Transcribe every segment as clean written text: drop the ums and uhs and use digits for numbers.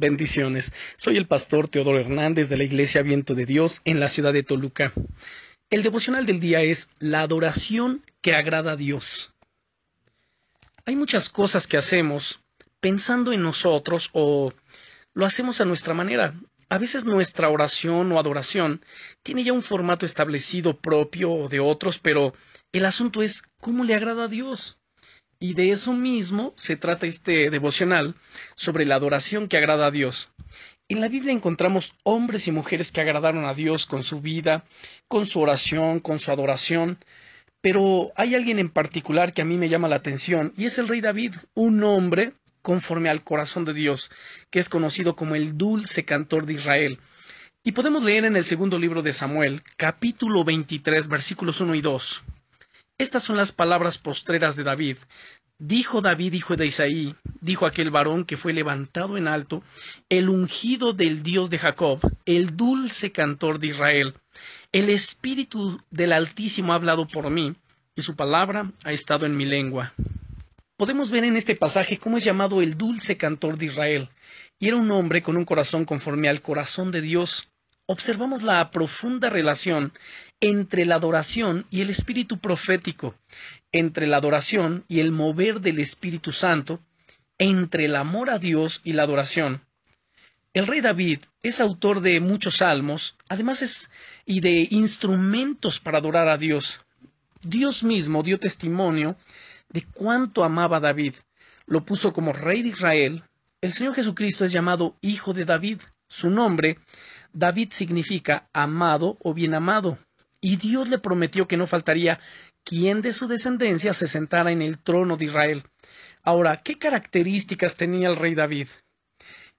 Bendiciones. Soy el pastor Teodoro Hernández de la Iglesia Viento de Dios en la ciudad de Toluca. El devocional del día es la adoración que agrada a Dios. Hay muchas cosas que hacemos pensando en nosotros o lo hacemos a nuestra manera. A veces nuestra oración o adoración tiene ya un formato establecido propio de otros, pero el asunto es cómo le agrada a Dios. Y de eso mismo se trata este devocional sobre la adoración que agrada a Dios. En la Biblia encontramos hombres y mujeres que agradaron a Dios con su vida, con su oración, con su adoración, pero hay alguien en particular que a mí me llama la atención y es el rey David, un hombre conforme al corazón de Dios, que es conocido como el dulce cantor de Israel. Y podemos leer en el segundo libro de Samuel, capítulo 23, versículos 1 y 2. Estas son las palabras postreras de David. Dijo David, hijo de Isaí, dijo aquel varón que fue levantado en alto, el ungido del Dios de Jacob, el dulce cantor de Israel. El Espíritu del Altísimo ha hablado por mí, y su palabra ha estado en mi lengua. Podemos ver en este pasaje cómo es llamado el dulce cantor de Israel, y era un hombre con un corazón conforme al corazón de Dios. Observamos la profunda relación entre la adoración y el espíritu profético, entre la adoración y el mover del Espíritu Santo, entre el amor a Dios y la adoración. El rey David es autor de muchos salmos, además y de instrumentos para adorar a Dios. Dios mismo dio testimonio de cuánto amaba a David. Lo puso como rey de Israel. El Señor Jesucristo es llamado Hijo de David. Su nombre, David, significa amado o bien amado. Y Dios le prometió que no faltaría quien de su descendencia se sentara en el trono de Israel. Ahora, ¿qué características tenía el rey David?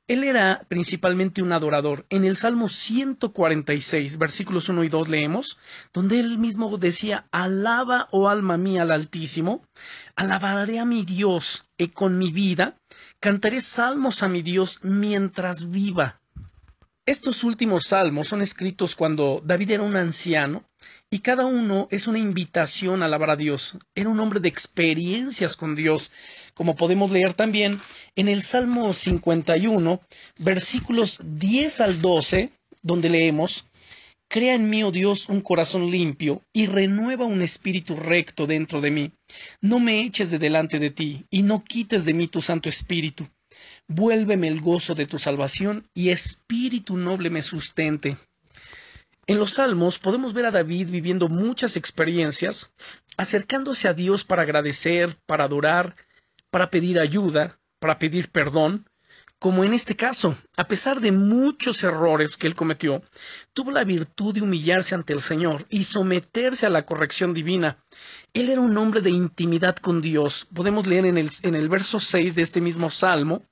Él era principalmente un adorador. En el Salmo 146, versículos 1 y 2 leemos, donde él mismo decía, alaba, oh alma mía, al Altísimo, alabaré a mi Dios con mi vida, cantaré salmos a mi Dios mientras viva. Estos últimos salmos son escritos cuando David era un anciano y cada uno es una invitación a alabar a Dios. Era un hombre de experiencias con Dios, como podemos leer también en el Salmo 51, versículos 10 al 12, donde leemos, crea en mí, oh Dios, un corazón limpio y renueva un espíritu recto dentro de mí. No me eches de delante de ti y no quites de mí tu Santo Espíritu. Vuélveme el gozo de tu salvación y espíritu noble me sustente. En los Salmos podemos ver a David viviendo muchas experiencias, acercándose a Dios para agradecer, para adorar, para pedir ayuda, para pedir perdón, como en este caso, a pesar de muchos errores que él cometió, tuvo la virtud de humillarse ante el Señor y someterse a la corrección divina. Él era un hombre de intimidad con Dios. Podemos leer en el verso 6 de este mismo Salmo,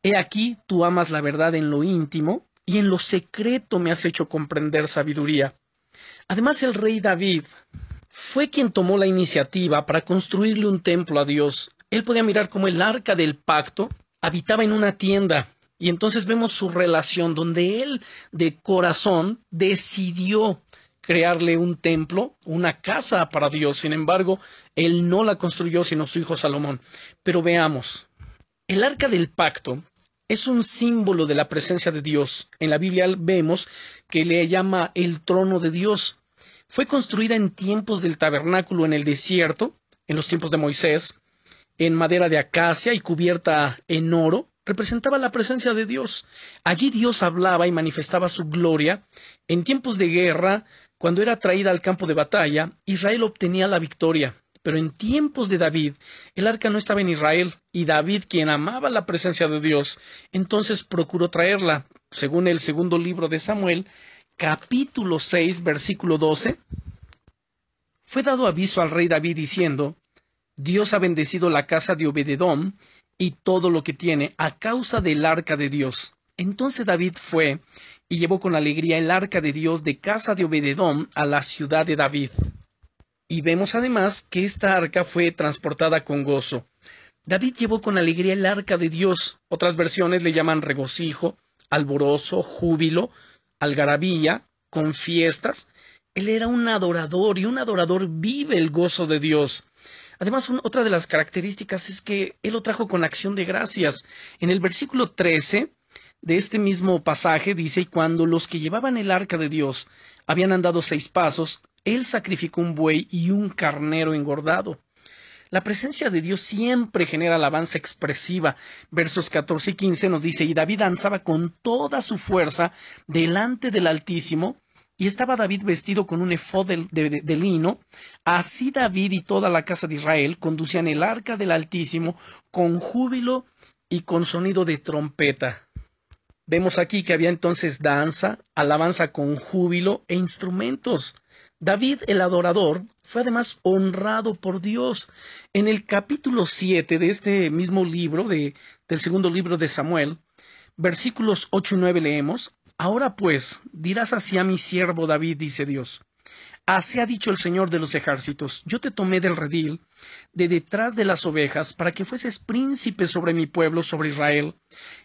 he aquí, tú amas la verdad en lo íntimo, y en lo secreto me has hecho comprender sabiduría. Además, el rey David fue quien tomó la iniciativa para construirle un templo a Dios. Él podía mirar cómo el arca del pacto habitaba en una tienda, y entonces vemos su relación donde él, de corazón, decidió crearle un templo, una casa para Dios. Sin embargo, él no la construyó, sino su hijo Salomón. Pero veamos, el arca del pacto es un símbolo de la presencia de Dios. En la Biblia vemos que le llama el trono de Dios. Fue construida en tiempos del tabernáculo en el desierto, en los tiempos de Moisés, en madera de acacia y cubierta en oro. Representaba la presencia de Dios. Allí Dios hablaba y manifestaba su gloria. En tiempos de guerra, cuando era traída al campo de batalla, Israel obtenía la victoria. Pero en tiempos de David, el arca no estaba en Israel, y David, quien amaba la presencia de Dios, entonces procuró traerla. Según el segundo libro de Samuel, capítulo 6, versículo 12, fue dado aviso al rey David diciendo, Dios ha bendecido la casa de Obededom y todo lo que tiene a causa del arca de Dios. Entonces David fue y llevó con alegría el arca de Dios de casa de Obededom a la ciudad de David. Y vemos además que esta arca fue transportada con gozo. David llevó con alegría el arca de Dios. Otras versiones le llaman regocijo, alborozo, júbilo, algarabía, con fiestas. Él era un adorador y un adorador vive el gozo de Dios. Además, otra de las características es que él lo trajo con acción de gracias. En el versículo 13 de este mismo pasaje dice: y cuando los que llevaban el arca de Dios habían andado 6 pasos, él sacrificó un buey y un carnero engordado. La presencia de Dios siempre genera alabanza expresiva. Versos 14 y 15 nos dice: y David danzaba con toda su fuerza delante del Altísimo, y estaba David vestido con un efod de lino. Así David y toda la casa de Israel conducían el arca del Altísimo con júbilo y con sonido de trompeta. Vemos aquí que había entonces danza, alabanza con júbilo e instrumentos. David, el adorador, fue además honrado por Dios. En el capítulo 7 de este mismo libro, del segundo libro de Samuel, versículos 8 y 9 leemos: ahora pues, dirás así a mi siervo David, dice Dios: así ha dicho el Señor de los ejércitos, yo te tomé del redil, de detrás de las ovejas, para que fueses príncipe sobre mi pueblo, sobre Israel,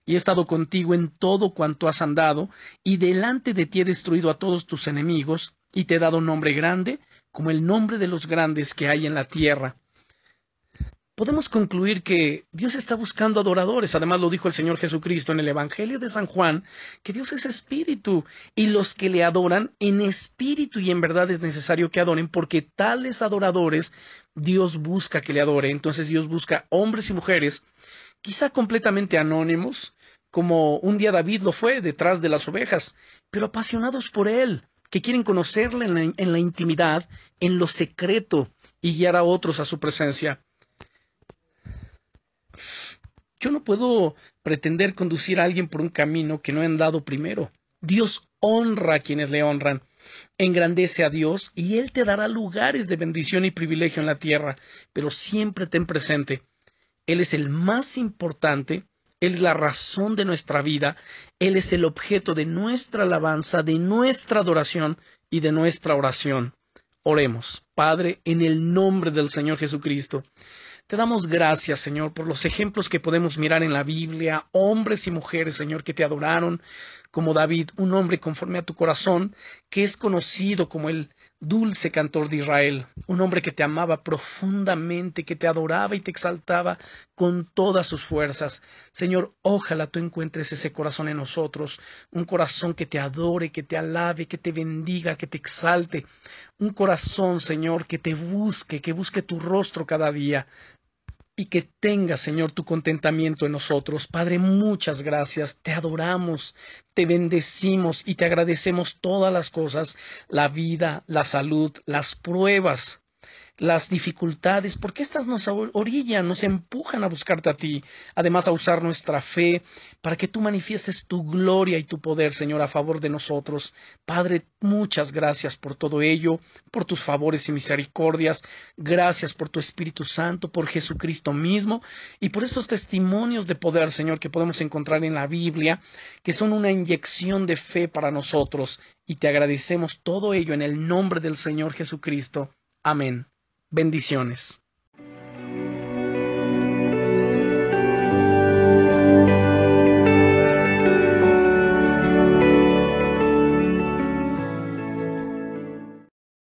y he estado contigo en todo cuanto has andado, y delante de ti he destruido a todos tus enemigos, y te he dado nombre grande, como el nombre de los grandes que hay en la tierra. Podemos concluir que Dios está buscando adoradores. Además lo dijo el Señor Jesucristo en el Evangelio de San Juan, que Dios es espíritu, y los que le adoran en espíritu y en verdad es necesario que adoren, porque tales adoradores Dios busca que le adore. Entonces Dios busca hombres y mujeres, quizá completamente anónimos, como un día David lo fue detrás de las ovejas, pero apasionados por Él, que quieren conocerle en la intimidad, en lo secreto, y guiar a otros a su presencia. Yo no puedo pretender conducir a alguien por un camino que no he andado primero. Dios honra a quienes le honran, engrandece a Dios y Él te dará lugares de bendición y privilegio en la tierra, pero siempre ten presente, Él es el más importante, Él es la razón de nuestra vida, Él es el objeto de nuestra alabanza, de nuestra adoración y de nuestra oración. Oremos. Padre, en el nombre del Señor Jesucristo, te damos gracias, Señor, por los ejemplos que podemos mirar en la Biblia, hombres y mujeres, Señor, que te adoraron, como David, un hombre conforme a tu corazón, que es conocido como el dulce cantor de Israel, un hombre que te amaba profundamente, que te adoraba y te exaltaba con todas sus fuerzas. Señor, ojalá tú encuentres ese corazón en nosotros, un corazón que te adore, que te alabe, que te bendiga, que te exalte, un corazón, Señor, que te busque, que busque tu rostro cada día, y que tenga, Señor, tu contentamiento en nosotros. Padre, muchas gracias, te adoramos, te bendecimos y te agradecemos todas las cosas, la vida, la salud, las pruebas, las dificultades, porque estas nos orillan, nos empujan a buscarte a ti, además a usar nuestra fe para que tú manifiestes tu gloria y tu poder, Señor, a favor de nosotros. Padre, muchas gracias por todo ello, por tus favores y misericordias, gracias por tu Espíritu Santo, por Jesucristo mismo y por estos testimonios de poder, Señor, que podemos encontrar en la Biblia, que son una inyección de fe para nosotros, y te agradecemos todo ello en el nombre del Señor Jesucristo. Amén. Bendiciones.